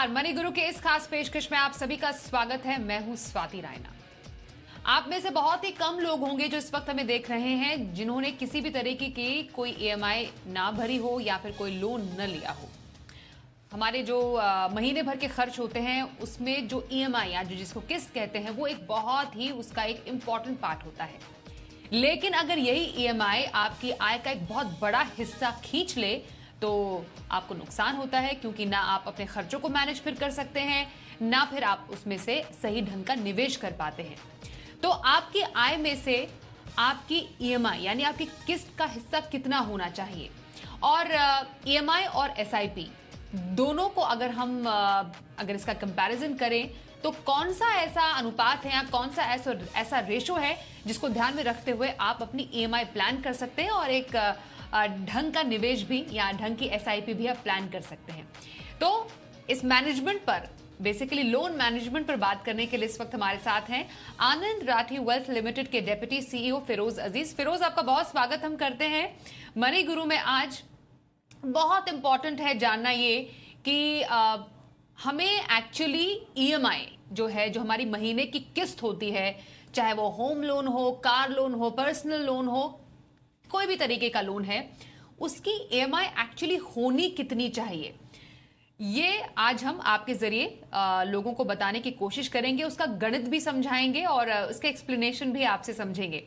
नमस्कार। मनी गुरु के इस खास पेशकश में आप सभी का स्वागत है। मैं हूं स्वाति रायना। आप में से बहुत ही कम लोग होंगे जो इस वक्त हमें देख रहे हैं जिन्होंने किसी भी तरीके की कोई ईएमआई ना भरी हो या फिर कोई लोन न लिया हो। हमारे जो महीने भर के खर्च होते हैं उसमें जो ईएमआई या जो जिसको किस्त कहते हैं वो एक बहुत ही उसका एक इम्पॉर्टेंट पार्ट होता है। लेकिन अगर यही ईएमआई आपकी आय का एक बहुत बड़ा हिस्सा खींच ले तो आपको नुकसान होता है, क्योंकि ना आप अपने खर्चों को मैनेज फिर कर सकते हैं, ना फिर आप उसमें से सही ढंग का निवेश कर पाते हैं। तो आपकी आय में से आपकी ईएमआई यानी आपकी किस्त का हिस्सा कितना होना चाहिए, और ईएमआई और एसआईपी दोनों को अगर हम अगर इसका कंपैरिजन करें तो कौन सा ऐसा अनुपात है या कौन सा ऐसा रेशो है जिसको ध्यान में रखते हुए आप अपनी ईएमआई प्लान कर सकते हैं और एक ढंग का निवेश भी या ढंग की एसआईपी भी आप प्लान कर सकते हैं। तो इस मैनेजमेंट पर, बेसिकली लोन मैनेजमेंट पर बात करने के लिए इस वक्त हमारे साथ हैं आनंद राठी वेल्थ लिमिटेड के डेप्यूटी सीईओ फिरोज अजीज। फिरोज, आपका बहुत स्वागत हम करते हैं मनी गुरु में। आज बहुत इंपॉर्टेंट है जानना ये कि हमें एक्चुअली ईएमआई जो है, जो हमारी महीने की किस्त होती है, चाहे वो होम लोन हो, कार लोन हो, पर्सनल लोन हो, कोई भी तरीके का लोन है, उसकी ईएमआई एक्चुअली होनी कितनी चाहिए, ये आज हम आपके जरिए लोगों को बताने की कोशिश करेंगे। उसका गणित भी समझाएंगे और उसका एक्सप्लेनेशन भी आपसे समझेंगे।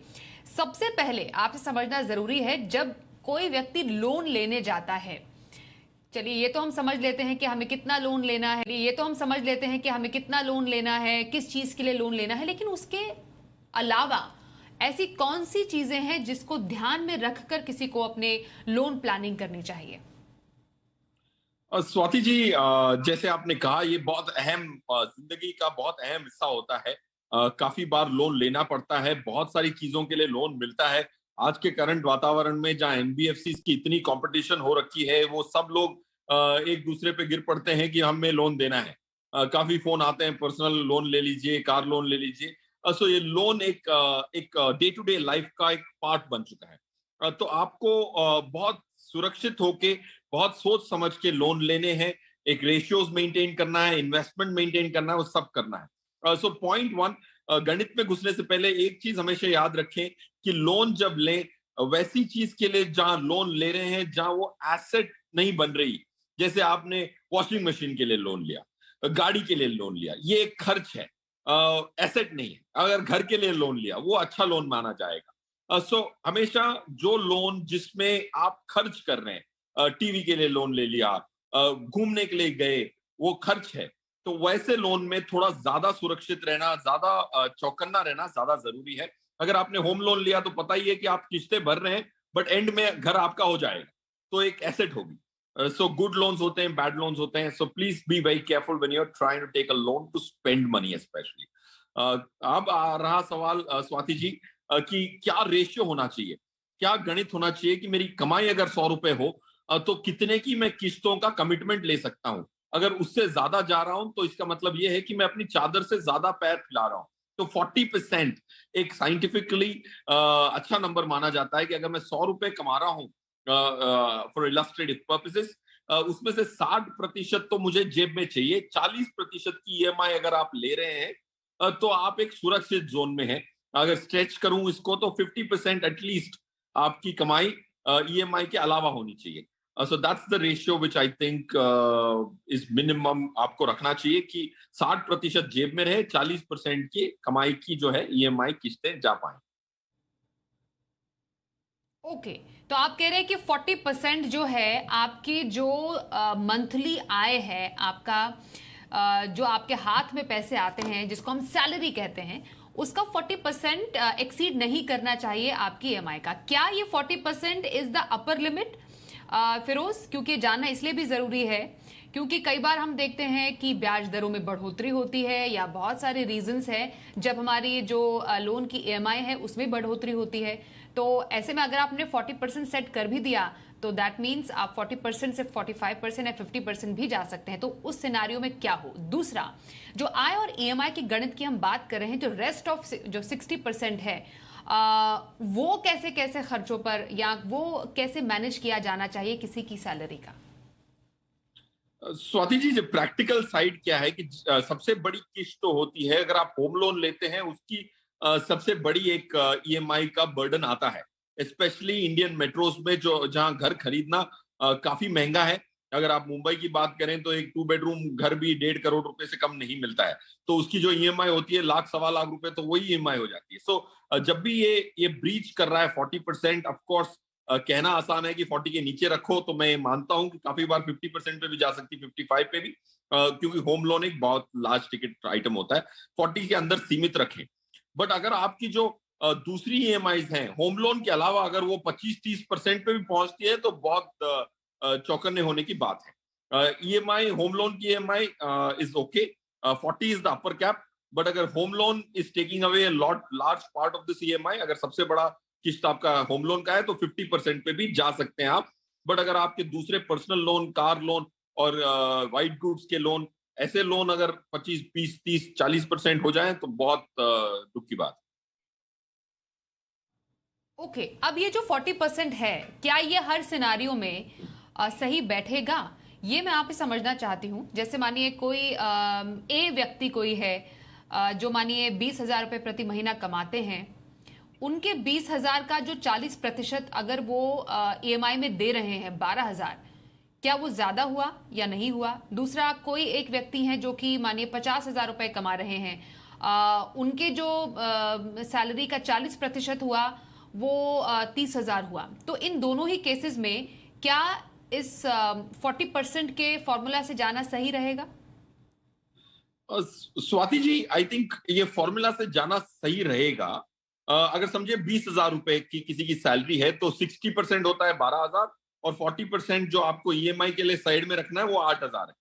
सबसे पहले आपसे समझना जरूरी है, जब कोई व्यक्ति लोन लेने जाता है, चलिए ये तो हम समझ लेते हैं कि हमें कितना लोन लेना है, ये तो हम समझ लेते हैं कि हमें कितना लोन लेना है, किस चीज के लिए लोन लेना है, लेकिन उसके अलावा ऐसी कौन सी चीजें हैं जिसको ध्यान में रखकर किसी को अपने लोन प्लानिंग करनी चाहिए? स्वाति जी, जैसे आपने कहा, ये बहुत अहम जिंदगी का बहुत अहम हिस्सा होता है। काफी बार लोन लेना पड़ता है, बहुत सारी चीजों के लिए लोन मिलता है। आज के करंट वातावरण में जहाँ एनबीएफसी की इतनी कंपटीशन हो रखी है, वो सब लोग एक दूसरे पे गिर पड़ते हैं कि हमें लोन देना है। काफी फोन आते हैं, पर्सनल लोन ले लीजिए, कार लोन ले लीजिए। सो ये लोन एक डे टू डे लाइफ का एक पार्ट बन चुका है। तो आपको बहुत सुरक्षित होके, बहुत सोच समझ के लोन लेने हैं। एक रेशियोज मेंटेन करना है, इन्वेस्टमेंट मेंटेन करना है, वो सब करना है। सो पॉइंट वन, गणित में घुसने से पहले एक चीज हमेशा याद रखें कि लोन जब लें, वैसी चीज के लिए जहां लोन ले रहे हैं जहां वो एसेट नहीं बन रही। जैसे आपने वॉशिंग मशीन के लिए लोन लिया, गाड़ी के लिए लोन लिया, ये एक खर्च है, एसेट नहीं है। अगर घर के लिए लोन लिया, वो अच्छा लोन माना जाएगा। सो हमेशा जो लोन जिसमें आप खर्च कर रहे हैं, टीवी के लिए लोन ले लिया, घूमने के लिए गए, वो खर्च है, तो वैसे लोन में थोड़ा ज्यादा सुरक्षित रहना, ज्यादा चौकन्ना रहना ज्यादा जरूरी है। अगर आपने होम लोन लिया तो पता ही है कि आप किस्तें भर रहे हैं, बट एंड में घर आपका हो जाएगा, तो एक एसेट होगी। सो गुड लोन्स होते हैं, बैड लोन्स होते हैं। So please be very careful when you are trying to take a loan to spend money specially. अब आ रहा सवाल, स्वाति जी, कि क्या रेशियो होना चाहिए, क्या गणित होना चाहिए कि मेरी कमाई अगर 100 रुपए हो, तो कितने की मैं किस्तों का कमिटमेंट ले सकता हूं। अगर उससे ज्यादा जा रहा हूं तो इसका मतलब यह है कि मैं अपनी चादर से ज्यादा पैर फैला रहा हूं। तो 40% एक साइंटिफिकली अच्छा नंबर माना जाता है कि अगर मैं 100 रुपए कमा रहा हूं फॉर इलस्ट्रेटिव पर्पसेस, उसमें से 60% तो मुझे जेब में चाहिए। 40% की ईएमआई अगर आप ले रहे हैं, तो आप एक सुरक्षित जोन में हैं। अगर स्ट्रेच करूं इसको तो 50% एटलीस्ट आपकी कमाई ईएमआई के अलावा होनी चाहिए। So that's the ratio which I think is minimum आपको रखना चाहिए, कि 60% जेब में रहे, 40% की कमाई की जो है ईएमआई किस्तें जा पाए। ओके, तो आप कह रहे हैं कि 40% जो है आपकी जो मंथली आय है, आपका जो आपके हाथ में पैसे आते हैं जिसको हम सैलरी कहते हैं, उसका 40% एक्सीड नहीं करना चाहिए आपकी ईएमआई का। क्या ये 40% is the upper limit, Feroz? क्योंकि जानना इसलिए भी जरूरी है क्योंकि कई बार हम देखते हैं कि ब्याज दरों में बढ़ोतरी होती है या बहुत सारे रीजंस हैं जब हमारी जो लोन की ईएमआई है उसमें बढ़ोतरी होती है। तो ऐसे में अगर आपने 40% सेट कर भी दिया तो दैट मीन्स आप 40% से 45% या 50% भी जा सकते हैं। तो उस सिनारियो में क्या हो? दूसरा, जो आय और ईएमआई की गणित की हम बात कर रहे हैं, जो रेस्ट ऑफ जो 60% है, वो कैसे कैसे खर्चों पर या वो कैसे मैनेज किया जाना चाहिए किसी की सैलरी का? स्वाति जी, जो प्रैक्टिकल साइड क्या है कि सबसे बड़ी किस्त तो होती है अगर आप होम लोन लेते हैं उसकी सबसे बड़ी एक ईएमआई का बर्डन आता है, स्पेशली इंडियन मेट्रोस में जो जहां घर खरीदना काफी महंगा है। अगर आप मुंबई की बात करें तो एक 2 बेडरूम घर भी 1.5 करोड़ रुपए से कम नहीं मिलता है, तो उसकी जो ईएमआई होती है लाख सवा लाख रुपए, तो वही ईएमआई हो जाती है। सो जब भी ये ब्रीच कर रहा है 40%, ऑफकोर्स कहना आसान है कि 40 के नीचे रखो, तो मैं मानता हूं कि काफी बार 50% पे भी जा सकती, 55 पे भी, क्योंकि होम लोन एक बहुत लार्ज टिकट आइटम होता है। 40 के अंदर सीमित रखें। बट अगर आपकी जो दूसरी ईएमआईज हैं होम लोन के अलावा, अगर वो 25-30% पे भी पहुंचती है तो बहुत चौकन्ने होने की बात है। ईएमआई, होम लोन की EMI is okay, 40 is the upper cap. But अगर home loan is taking away lot large part of this EMI, अगर सबसे बड़ा किस्त आपका होम लोन का है तो 50% पे भी जा सकते हैं आप। बट अगर आपके दूसरे पर्सनल लोन, कार लोन और वाइट गुड्स के लोन, ऐसे लोन अगर 25, 20, 30, 40% हो जाए तो बहुत दुख की बात। ओके, अब ये जो 40% है, क्या ये हर सिनारियों में सही बैठेगा? ये मैं आपसे समझना चाहती हूँ। जैसे मानिए कोई ए व्यक्ति कोई है, जो मानिए 20,000 रुपये प्रति महीना कमाते हैं, उनके 20,000 का जो 40% अगर वो ईएमआई में दे रहे हैं 12,000, क्या वो ज्यादा हुआ या नहीं हुआ? दूसरा, कोई एक व्यक्ति है जो कि मानिए 50,000 रुपए कमा रहे हैं, उनके जो सैलरी का 40% हुआ वो 30,000 हुआ। तो इन दोनों ही केसेस में क्या इस 40% के फॉर्मूला से जाना सही रहेगा? स्वाति जी, आई थिंक ये फॉर्मूला से जाना सही रहेगा। अगर समझिए 20,000 रुपए की किसी की सैलरी है तो 60% होता है 12,000, और 40% जो आपको ईएमआई के लिए साइड में रखना है वो 8,000 है।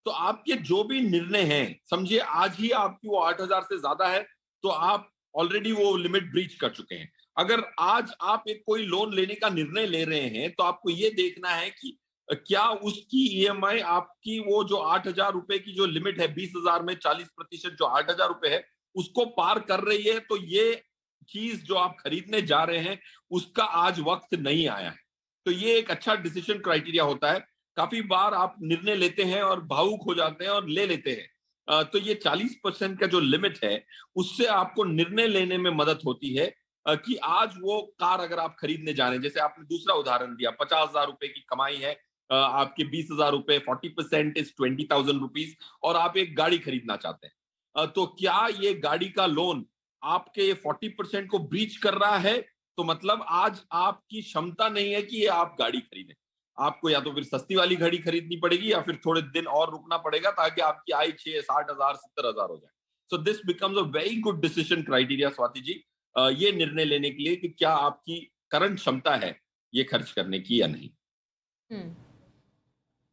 तो आपके जो भी निर्णय हैं, समझिए आज ही आपकी वो 8,000 से ज्यादा है तो आप ऑलरेडी वो लिमिट ब्रीच कर चुके हैं। अगर आज आप एक कोई लोन लेने का निर्णय ले रहे हैं तो आपको ये देखना है कि क्या उसकी ईएमआई आपकी वो जो 8,000 रुपए की जो लिमिट है, 20,000 में 40% जो 8,000 रुपए है, उसको पार कर रही है। तो ये चीज जो आप खरीदने जा रहे हैं उसका आज वक्त नहीं आया है। तो ये एक अच्छा डिसीजन क्राइटेरिया होता है। काफी बार आप निर्णय लेते हैं और भावुक हो जाते हैं और ले लेते हैं। तो ये 40% का जो लिमिट है उससे आपको निर्णय लेने में मदद होती है कि आज वो कार अगर आप खरीदने जा रहे हैं, जैसे आपने दूसरा उदाहरण दिया, 50,000 रुपए की कमाई है, आपके 20,000 रुपए, 40% इज 20,000 रुपीज, और आप एक गाड़ी खरीदना चाहते हैं। तो क्या ये गाड़ी का लोन आपके 40% को ब्रीच कर रहा है? तो मतलब आज आपकी क्षमता नहीं है कि ये आप गाड़ी खरीदें। आपको या तो फिर सस्ती वाली घड़ी खरीदनी पड़ेगी या फिर थोड़े दिन और रुकना पड़ेगा ताकि आपकी आय 6, 60,000, 70,000 हो जाए। So this becomes a very good decision criteria Swati ji, ये निर्णय लेने के लिए कि क्या आपकी करंट क्षमता है ये खर्च करने की या नहीं। हम्म,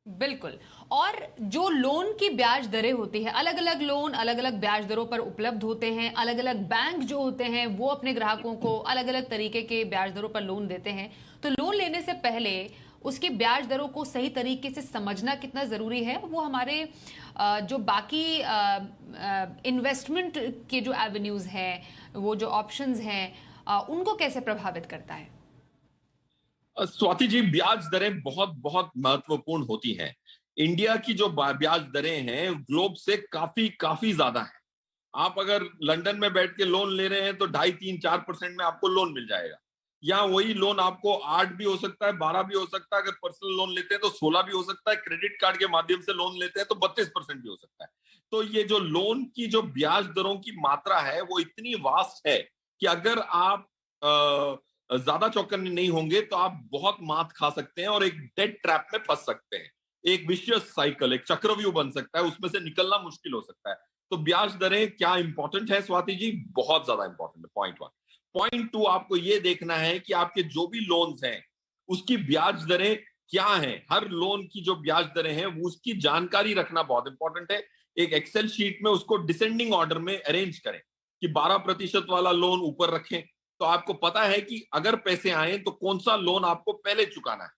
बिल्कुल। और जो लोन की ब्याज दरें होती है, अलग अलग लोन अलग अलग ब्याज दरों पर उपलब्ध होते हैं। अलग अलग बैंक जो होते हैं वो अपने ग्राहकों को अलग अलग तरीके के ब्याज दरों पर लोन देते हैं। तो लोन लेने से पहले उसकी ब्याज दरों को सही तरीके से समझना कितना जरूरी है, वो हमारे जो बाकी इन्वेस्टमेंट के जो एवेन्यूज हैं, वो जो ऑप्शंस हैं, उनको कैसे प्रभावित करता है? स्वाति जी, ब्याज दरें बहुत बहुत महत्वपूर्ण होती हैं। इंडिया की जो ब्याज दरें हैं ग्लोब से काफी काफी ज्यादा है। आप अगर लंदन में बैठ के लोन ले रहे हैं तो 2.5, 3, 4% में आपको लोन मिल जाएगा। या वही लोन आपको 8 भी हो सकता है, 12 भी हो सकता है। अगर पर्सनल लोन लेते हैं तो 16 भी हो सकता है। क्रेडिट कार्ड के माध्यम से लोन लेते हैं तो 32% भी हो सकता है। तो ये जो लोन की जो ब्याज दरों की मात्रा है वो इतनी वास्ट है कि अगर आप ज्यादा चौकन्ने नहीं होंगे तो आप बहुत मात खा सकते हैं और एक डेट ट्रैप में फंस सकते हैं। एक विशियस साइकिल, एक चक्रव्यूह बन सकता है, उसमें से निकलना मुश्किल हो सकता है। तो ब्याज दरें क्या इंपॉर्टेंट है स्वाति जी? बहुत ज्यादा इंपॉर्टेंट है, पॉइंट 1। पॉइंट 2, आपको ये देखना है कि आपके जो भी लोन्स हैं उसकी ब्याज दरें क्या हैं। हर लोन की जो ब्याज दरें हैं वो उसकी जानकारी रखना बहुत इंपॉर्टेंट है। एक एक्सेल शीट में उसको डिसेंडिंग ऑर्डर में अरेंज करें कि 12% वाला लोन ऊपर रखें, तो आपको पता है कि अगर पैसे आए तो कौन सा लोन आपको पहले चुकाना है।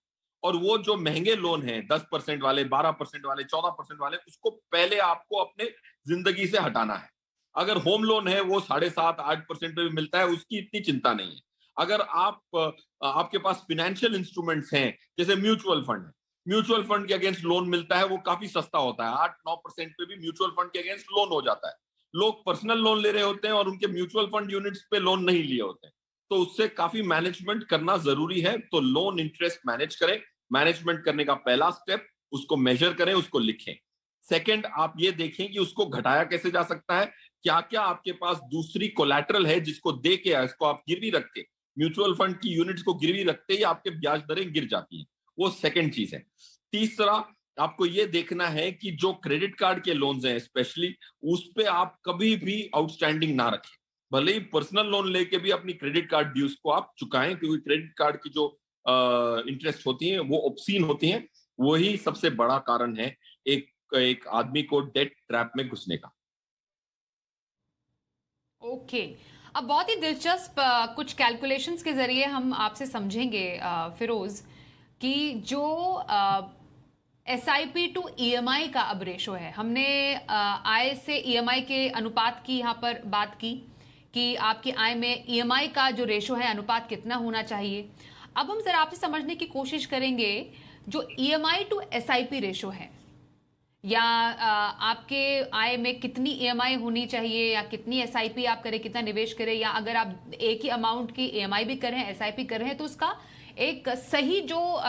और वो जो महंगे लोन हैं 10% वाले, 12% वाले, 14% वाले, उसको पहले आपको अपने जिंदगी से हटाना है। अगर होम लोन है वो 7.5-8% पे भी मिलता है, उसकी इतनी चिंता नहीं है। अगर आपके पास फिनेंशियल इंस्ट्रूमेंट्स हैं जैसे म्यूचुअल फंड है, म्यूचुअल फंड के अगेंस्ट लोन मिलता है वो काफी सस्ता होता है, 8-9% पे भी म्यूचुअल फंड के अगेंस्ट लोन हो जाता है। लोग पर्सनल लोन ले रहे होते हैं और उनके म्यूचुअल फंड यूनिट्स पे लोन नहीं लिए होते हैं, तो उससे काफी मैनेजमेंट करना जरूरी है। तो लोन इंटरेस्ट मैनेज करें। मैनेजमेंट करने का पहला स्टेप, उसको मेजर करें, उसको लिखें। सेकंड, आप ये देखें कि उसको घटाया कैसे जा सकता है, क्या क्या आपके पास दूसरी कोलैटरल है जिसको दे के इसको आप गिरवी रख के, म्यूचुअल फंड की यूनिट्स को गिरवी रखते ही आपके ब्याज दरें गिर जाती हैं। वो सेकंड चीज है। तीसरा, आपको ये देखना है कि जो क्रेडिट कार्ड के लोन्स हैं स्पेशली, उस पे आप कभी भी आउटस्टैंडिंग ना रखें। भले ही पर्सनल लोन लेके भी अपनी क्रेडिट कार्ड ड्यूज को आप चुकाएं, क्योंकि क्रेडिट कार्ड की जो इंटरेस्ट होती हैं वो ऑब्सीन होती हैं। वही सबसे बड़ा कारण है एक एक आदमी को डेट ट्रैप में घुसने का। ओके। अब बहुत ही दिलचस्प कुछ कैलकुलेशंस के जरिए हम आपसे समझेंगे फिरोज, कि जो एसआईपी टू ईएमआई का अब रेशो है। हमने आय से ईएमआई के अनुपात की यहाँ पर बात की कि आपकी आय में ईएमआई का जो रेशो है अनुपात कितना होना चाहिए। अब हम जरा आपसे समझने की कोशिश करेंगे जो ईएमआई टू एसआईपी रेशो है, या आपके आय में कितनी ईएमआई होनी चाहिए, या कितनी एसआईपी आप करें, कितना निवेश करें, या अगर आप एक ही अमाउंट की ईएमआई भी कर रहे हैं, एसआईपी कर रहे हैं, तो उसका एक सही जो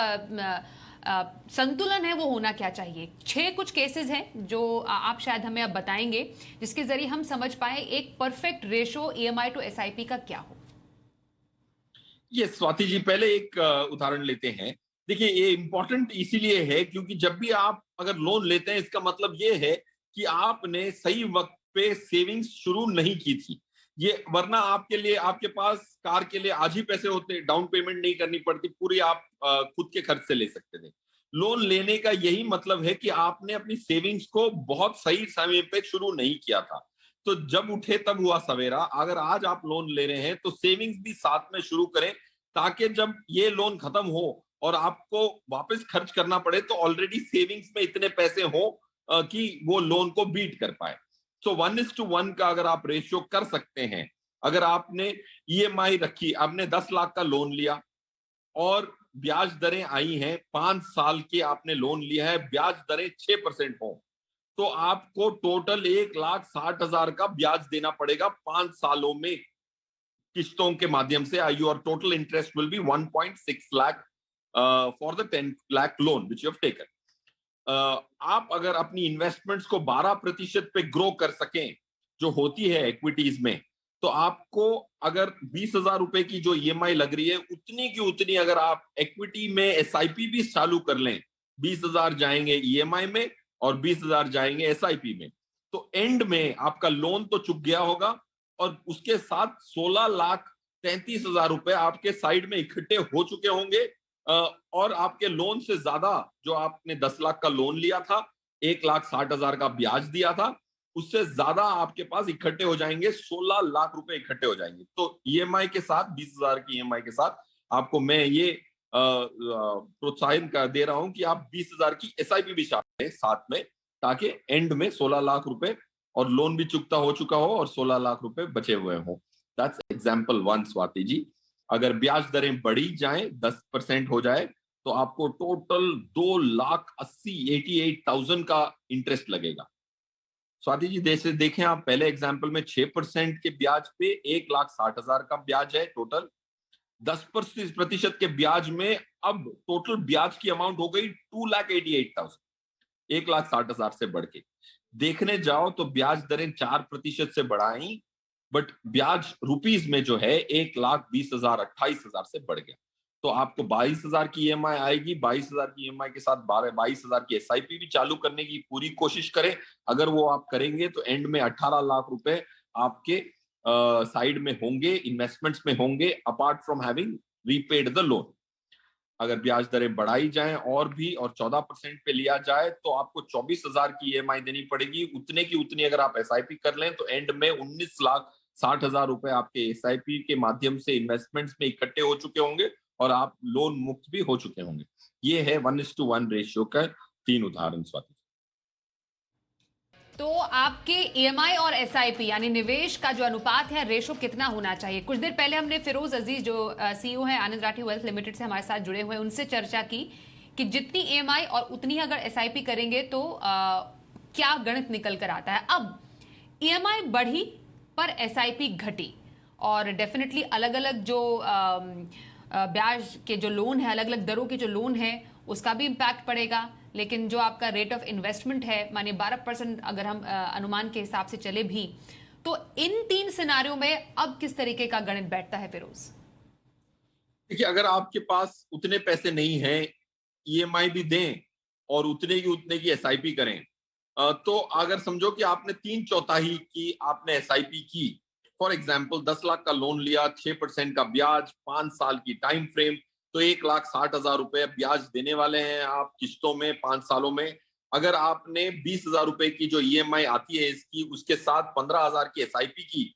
संतुलन है वो होना क्या चाहिए। 6 कुछ केसेस हैं जो आप शायद हमें अब बताएंगे, जिसके जरिए हम समझ पाए एक perfect ratio EMI to SIP का क्या हो। ये स्वाति जी, पहले एक उदाहरण लेते हैं। देखिए, ये इंपॉर्टेंट इसीलिए है क्योंकि जब भी आप अगर लोन लेते हैं, इसका मतलब ये है कि आपने सही वक्त पे सेविंग्स शुरू नहीं की थी। ये वरना आपके लिए, आपके पास कार के लिए आज ही पैसे होते, डाउन पेमेंट नहीं करनी पड़ती, पूरी आप खुद के खर्च से ले सकते थे। लोन लेने का यही मतलब है कि आपने अपनी सेविंग्स को बहुत सही समय पे शुरू नहीं किया था। तो जब उठे तब हुआ सवेरा। अगर आज आप लोन ले रहे हैं तो सेविंग्स भी साथ में शुरू करें, ताकि जब ये लोन खत्म हो और आपको वापस खर्च करना पड़े तो ऑलरेडी सेविंग्स में इतने पैसे हो कि वो लोन को बीट कर पाए। सो 1:1 का अगर आप रेशियो कर सकते हैं, अगर आपने ईएमआई रखी, आपने 10 लाख का लोन लिया और ब्याज दरें आई हैं, 5 साल के आपने लोन लिया है, ब्याज दरें 6% हो, तो आपको टोटल 1,60,000 का ब्याज देना पड़ेगा 5 सालों में किस्तों के माध्यम से। Your total interest will be 1.6 lakh for the 10 lakh loan which you have taken. आप अगर अपनी इन्वेस्टमेंट्स को 12% पे ग्रो कर सकें, जो होती है इक्विटीज में, तो आपको अगर 20,000 रुपए की जो ईएमआई लग रही है, उतनी की उतनी अगर आप इक्विटी में एसआईपी भी चालू कर लें, 20,000 जाएंगे ईएमआई में और 20,000 जाएंगे एसआईपी में, तो एंड में आपका लोन तो चुक गया होगा और उसके साथ 16,33,000 रुपए आपके साइड में इकट्ठे हो चुके होंगे। और आपके लोन से ज्यादा, जो आपने 10 लाख का लोन लिया था, 1,60,000 का ब्याज दिया था, उससे ज्यादा आपके पास इकट्ठे हो जाएंगे, 16 लाख रुपए इकट्ठे हो जाएंगे। तो ईएमआई के साथ, 20,000 की ईएमआई के साथ आपको मैं ये प्रोत्साहन कर दे रहा हूं कि आप 20,000 की एसआईपी भी चाहें साथ में, ताकि एंड में 16 लाख रुपए और लोन भी चुकता हो चुका हो और 16 लाख रुपए बचे हुए हो। That's example 1 Swati ji. अगर ब्याज दरें बढ़ी जाएं, 10% हो जाए, तो आपको टोटल 2,88,000 का इंटरेस्ट लगेगा। स्वाति जी, जैसे देखें आप, पहले एग्जाम्पल में 6% के ब्याज पे 1,60,000 का ब्याज है टोटल। 10% के ब्याज में अब टोटल ब्याज की अमाउंट हो गई 2,88,000, 1,60,000 से बढ़ के। देखने जाओ तो ब्याज दरें 4% से बढ़ाई, बट ब्याज रुपीज में जो है 1,20,000, 28,000 से बढ़ गया। तो आपको 22,000 की ईएमआई आएगी। 22,000 की ईएमआई के साथ 22,000 की एसआईपी भी चालू करने की पूरी कोशिश करें। अगर वो आप करेंगे तो एंड में 18 लाख रुपए आपके साइड में होंगे, इन्वेस्टमेंट्स में होंगे, apart from having repaid the loan. अगर ब्याज दरें बढ़ाई जाएं और भी, और 14% पे लिया जाए, तो आपको 24,000 की ईएमआई देनी पड़ेगी। उतने की उतनी अगर आप एसआईपी कर लें तो एंड में 19,60,000 रुपए आपके एसआईपी के माध्यम से इन्वेस्टमेंट्स में इकट्ठे हो चुके होंगे और आप लोन मुक्त भी हो चुके होंगे। ये है 1:1 रेशियो का 3 उदाहरण स्वाति। तो आपके ईएमआई और एसआईपी यानी निवेश का जो अनुपात है, रेशो कितना होना चाहिए? कुछ देर पहले हमने फिरोज अजीज, जो सीईओ है आनंद राठी वेल्थ लिमिटेड से हमारे साथ जुड़े हुए, उनसे चर्चा की कि जितनी ईएमआई और उतनी ही अगर एसआईपी करेंगे तो क्या गणित निकल कर आता है। अब ईएमआई बढ़ी पर एसआईपी घटी और डेफिनेटली अलग अलग जो ब्याज के जो लोन है, अलग अलग दरों के जो लोन है, उसका भी इम्पैक्ट पड़ेगा। लेकिन जो आपका रेट ऑफ इन्वेस्टमेंट है, माने 12% अगर हम अनुमान के हिसाब से चले भी, तो इन 3 सिनारियों में अब किस तरीके का गणित बैठता है फिरोज? देखिए, अगर आपके पास उतने पैसे नहीं हैं, ईएमआई भी दें और उतने की एसआईपी करें, तो अगर समझो कि आपने 3/4 की आपने एसआईपी की, फॉर एग्जाम्पल 10 लाख का लोन लिया, 6% का ब्याज, 5 साल की टाइम फ्रेम, तो 1,60,000 रुपए ब्याज देने वाले हैं आप किस्तों में 5 सालों में। अगर आपने 20,000 रुपए की जो ईएमआई आती है इसकी, उसके साथ 15,000 की एसआईपी की,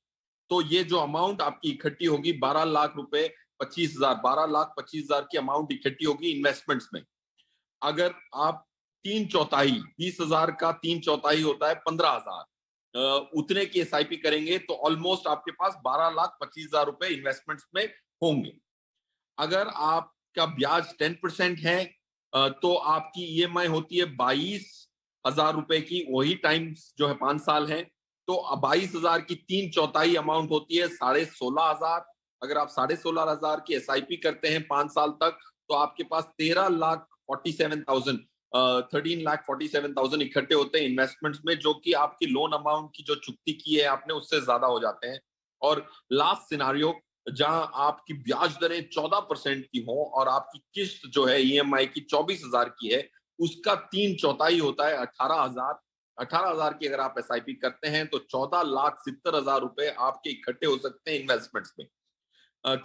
तो ये जो अमाउंट आपकी इकट्ठी होगी 12 लाख रुपए 25,000, 12,25,000 की अमाउंट इकट्ठी होगी इन्वेस्टमेंट्स में। अगर आप 3/4, 20,000 का 3/4 होता है 15,000, उतने की एसआईपी करेंगे तो ऑलमोस्ट आपके पास 12,25,000 रुपए इन्वेस्टमेंट्स में होंगे। अगर आपका ब्याज 10% है, तो आपकी ईएमआई होती है 22,000 रुपए की, वही टाइम्स जो है 5 साल है, तो 22,000 की 3/4 अमाउंट होती है 16,500। अगर आप 16,500 की एसआईपी करते हैं 5 साल तक, तो आपके पास 13,47,000 इकट्ठे होते हैं इन्वेस्टमेंट्स में, जो कि आपकी लोन अमाउंट की जो चुकती की है आपने उससे ज्यादा हो जाते हैं। और लास्ट सिनारियो, जहां आपकी ब्याज दरें 14% की हो और आपकी किस्त जो है ईएमआई की 24,000 की है, उसका 3/4 होता है 18,000। 18,000 की अगर आप एसआईपी करते हैं तो 14,70,000 रुपए आपके इकट्ठे हो सकते हैं इन्वेस्टमेंट्स में।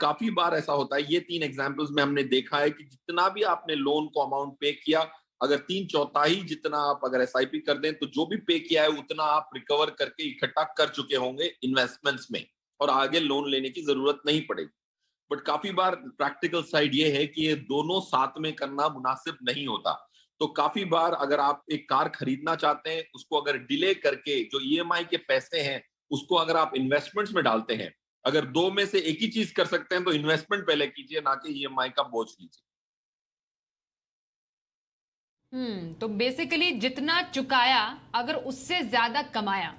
काफी बार ऐसा होता है, ये 3 एग्जांपल्स में हमने देखा है कि जितना भी आपने लोन को अमाउंट पे किया, अगर 3/4 जितना आप अगर एसआईपी कर दें, तो जो भी पे किया है उतना आप रिकवर करके इकट्ठा कर चुके होंगे इन्वेस्टमेंट्स में और आगे लोन लेने की जरूरत नहीं पड़ेगी। बट काफी बार प्रैक्टिकल साइड ये है कि ये दोनों साथ में करना मुनासिब नहीं होता। तो काफी बार अगर आप एक कार खरीदना चाहते हैं, उसको अगर डिले करके जो ईएमआई के पैसे हैं उसको अगर आप इन्वेस्टमेंट्स में डालते हैं, अगर दो में से एक ही चीज कर सकते हैं तो इन्वेस्टमेंट पहले कीजिए, ना कि ईएमआई का बोझ लीजिए। तो बेसिकली जितना चुकाया अगर उससे ज्यादा कमाया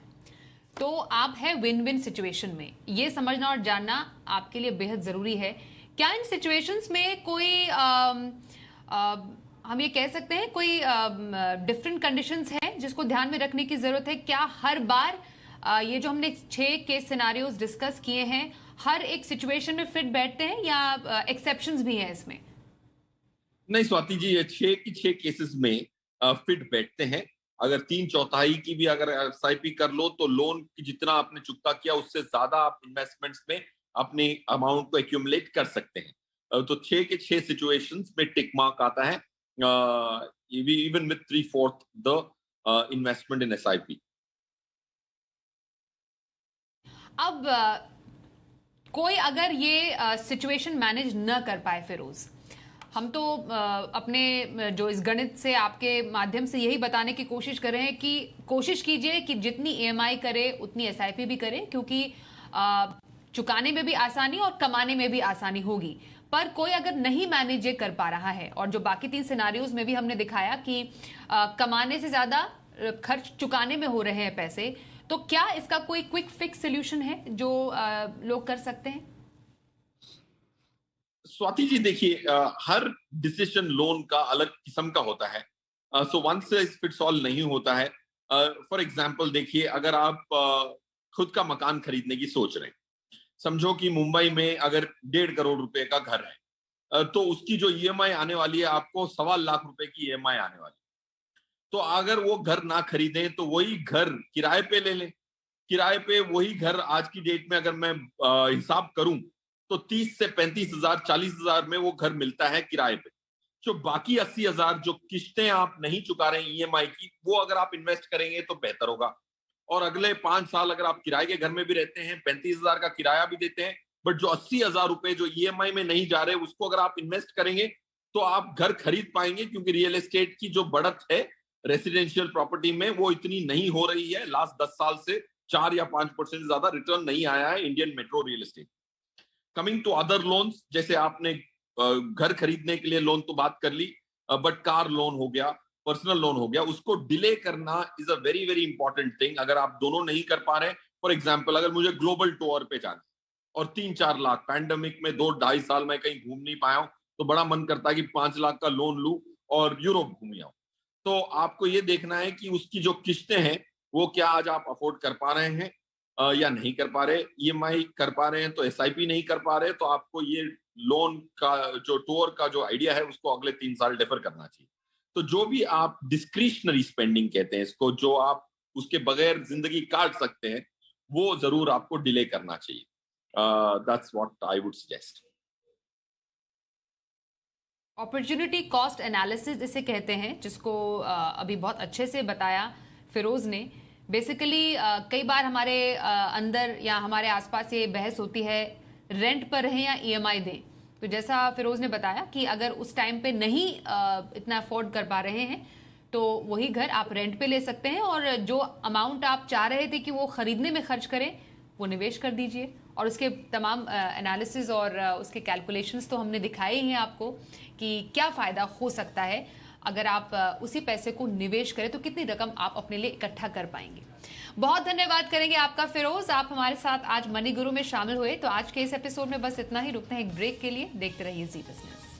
तो आप है विन विन सिचुएशन में। ये समझना और जानना आपके लिए बेहद जरूरी है। क्या इन सिचुएशंस में कोई हम ये कह सकते हैं कोई डिफरेंट कंडीशंस हैं जिसको ध्यान में रखने की जरूरत है? क्या हर बार ये जो हमने 6 केस सिनारियोज डिस्कस किए हैं हर एक सिचुएशन में फिट बैठते हैं या एक्सेप्शंस भी हैं इसमें? नहीं स्वाति जी, ये 6 की 6 केसेस में फिट बैठते हैं। अगर 3/4 की भी अगर एसआईपी कर लो तो लोन की जितना आपने चुकता किया उससे ज्यादा आप इन्वेस्टमेंट्स में अपनी अमाउंट को एक्यूमुलेट कर सकते हैं। तो 6 के 6 सिचुएशंस में टिक मार्क आता है, even with 3/4 the investment in SIP. अब कोई अगर ये सिचुएशन मैनेज न कर पाए फिरोज, हम तो अपने जो इस गणित से आपके माध्यम से यही बताने की कोशिश कर रहे हैं कि कोशिश कीजिए कि जितनी ईएमआई करे उतनी एसआईपी भी करें, क्योंकि चुकाने में भी आसानी और कमाने में भी आसानी होगी। पर कोई अगर नहीं मैनेज कर पा रहा है, और जो बाकी 3 सिनारियोज में भी हमने दिखाया कि कमाने से ज्यादा खर्च चुकाने में हो रहे हैं पैसे, तो क्या इसका कोई क्विक फिक्स सोल्यूशन है जो लोग कर सकते हैं? स्वाति जी देखिए, हर डिसीजन लोन का अलग किस्म का होता है, so one size fits all नहीं होता है। फॉर एग्जांपल देखिए, अगर आप खुद का मकान खरीदने की सोच रहे हैं, समझो कि मुंबई में अगर 1.5 करोड़ रुपए का घर है, तो उसकी जो ईएमआई आने वाली है आपको 1.25 लाख रुपए की ईएमआई आने वाली है। तो अगर वो घर ना खरीदें तो वही घर किराए पे ले लें। किराए पे वही घर आज की डेट में अगर मैं हिसाब करूं तो 30 से 35,000, 40,000 में वो घर मिलता है किराए पे। जो बाकी 80,000 जो किस्तें आप नहीं चुका रहे हैं ईएमआई की, वो अगर आप इन्वेस्ट करेंगे तो बेहतर होगा। और अगले 5 साल अगर आप किराए के घर में भी रहते हैं, 35,000 का किराया भी देते हैं, बट जो 80,000 रुपए जो ईएमआई में नहीं जा रहे उसको अगर आप इन्वेस्ट करेंगे तो आप घर खरीद पाएंगे, क्योंकि रियल एस्टेट की जो बढ़त है रेसिडेंशियल प्रॉपर्टी में वो इतनी नहीं हो रही है। लास्ट 10 साल से 4 या 5% से ज्यादा रिटर्न नहीं आया है Indian metro real estate. Coming to other loans, जैसे आपने घर खरीदने के लिए लोन तो बात कर ली, बट कार लोन हो गया, पर्सनल लोन हो गया, उसको डिले करना is a very very important thing. अगर आप दोनों नहीं कर पा रहे, फॉर एग्जाम्पल अगर मुझे ग्लोबल टूर पे जाना और 3-4 लाख, पैंडेमिक में 2-2.5 साल में कहीं घूम नहीं पाया हूं, तो बड़ा मन करता है कि 5 लाख का लोन लूं और यूरोप घूम आऊं। तो आपको ये देखना है कि उसकी जो किस्तें हैं वो क्या आज आप अफोर्ड कर पा रहे हैं या नहीं कर पा रहे। ईएमआई कर पा रहे हैं तो एसआईपी नहीं कर पा रहे, तो आपको ये लोन का जो टूर का जो आइडिया है उसको अगले 3 साल डेफर करना चाहिए। तो जो भी आप डिस्क्रिशनरी स्पेंडिंग कहते हैं इसको, जो आप उसके बगैर जिंदगी काट सकते हैं, वो जरूर आपको डिले करना चाहिए। That's what I would suggest. Opportunity cost analysis इसे कहते हैं, जिसको अभी बहुत अच्छे से बताया फिरोज ने। बेसिकली कई बार हमारे अंदर या हमारे आसपास ये बहस होती है, रेंट पर रहें या ईएमआई दें। तो जैसा फिरोज ने बताया कि अगर उस टाइम पे नहीं इतना अफोर्ड कर पा रहे हैं तो वही घर आप रेंट पे ले सकते हैं, और जो अमाउंट आप चाह रहे थे कि वो खरीदने में खर्च करें वो निवेश कर दीजिए। और उसके तमाम एनालिसिस और उसके कैलकुलेशंस तो हमने दिखाए ही हैं आपको कि क्या फ़ायदा हो सकता है अगर आप उसी पैसे को निवेश करें, तो कितनी रकम आप अपने लिए इकट्ठा कर पाएंगे। बहुत धन्यवाद करेंगे आपका फिरोज, आप हमारे साथ आज मनी गुरु में शामिल हुए। तो आज के इस एपिसोड में बस इतना ही, रुकते हैं एक ब्रेक के लिए। देखते रहिए जी बिजनेस।